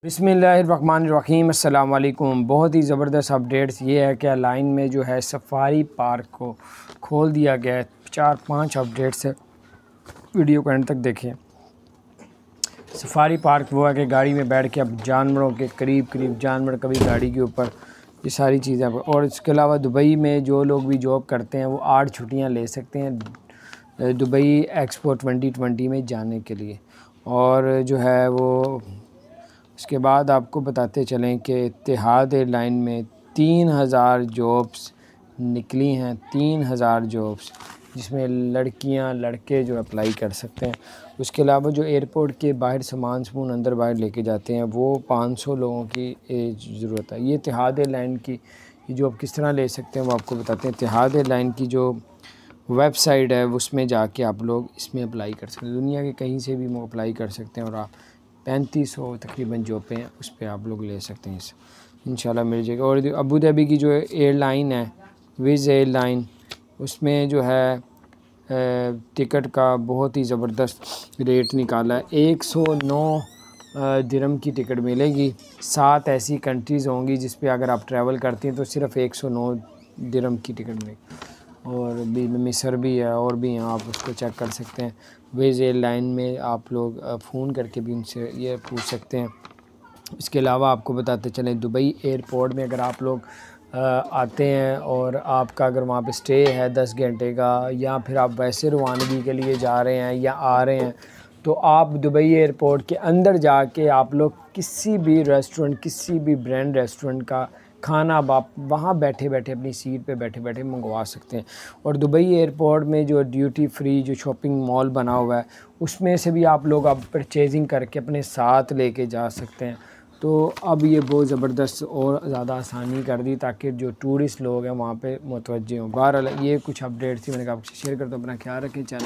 बिस्मिल्लाहिर्रहमानिर्रहीम अस्सलाम वालेकुम। बहुत ही ज़बरदस्त अपडेट्स ये है कि लाइन में जो है सफ़ारी पार्क को खोल दिया गया है। 4-5 अपडेट्स है, वीडियो को एंड तक देखें। सफ़ारी पार्क वो है कि गाड़ी में बैठ के अब जानवरों के करीब जानवर कभी गाड़ी के ऊपर, ये सारी चीज़ें। और इसके अलावा दुबई में जो लोग भी जॉब करते हैं वो 8 छुट्टियाँ ले सकते हैं दुबई एक्सपो 2020 में जाने के लिए। और जो है वो उसके बाद आपको बताते चलें कि इत्तेहाद एयरलाइन में 3000 जॉब्स निकली हैं। 3000 जॉब्स जिसमें लड़कियां लड़के जो अप्लाई कर सकते हैं। उसके अलावा जो एयरपोर्ट के बाहर सामान अंदर बाहर लेके जाते हैं वो 500 लोगों की ज़रूरत है। ये इत्तेहाद एयरलाइन की जॉब किस तरह ले सकते हैं वो आपको बताते हैं। इत्तेहाद एयरलाइन की जो वेबसाइट है उसमें जाके आप लोग इसमें अप्लाई कर सकते हैं। दुनिया के कहीं से भी वो अप्लाई कर सकते हैं और आप 3500 तकरीबन जॉबें हैं उस पर आप लोग ले सकते हैं। इंशाल्लाह मिल जाएगा। और अबू धाबी की जो एयरलाइन है विज़ एयरलाइन, उसमें जो है टिकट का बहुत ही ज़बरदस्त रेट निकाला है। 109 दिरहम की टिकट मिलेगी। 7 ऐसी कंट्रीज़ होंगी जिस पे अगर आप ट्रैवल करती हैं तो सिर्फ़ 109 दिरहम की टिकट मिलेगी। और भी मिस्र भी है और भी हैं, आप उसको चेक कर सकते हैं। विज़ एयरलाइन में आप लोग फ़ोन करके भी उनसे ये पूछ सकते हैं। इसके अलावा आपको बताते चलें दुबई एयरपोर्ट में अगर आप लोग आते हैं और आपका अगर वहाँ पे स्टे है 10 घंटे का, या फिर आप वैसे रवानगी के लिए जा रहे हैं या आ रहे हैं, तो आप दुबई एयरपोर्ट के अंदर जाके आप लोग किसी भी रेस्टोरेंट, किसी भी ब्रांड रेस्टोरेंट का खाना आप वहाँ बैठे बैठे अपनी सीट पे बैठे बैठे मंगवा सकते हैं। और दुबई एयरपोर्ट में जो ड्यूटी फ्री जो शॉपिंग मॉल बना हुआ है उसमें से भी आप लोग अब परचेजिंग करके अपने साथ लेके जा सकते हैं। तो अब ये बहुत ज़बरदस्त और ज़्यादा आसानी कर दी ताकि जो टूरिस्ट लोग हैं वहाँ पे मुतवज्जे हों। बहरहाल ये कुछ अपडेट थी, मैंने कहा आपसे शेयर करता हूँ। अपना ख्याल रखें। चैनल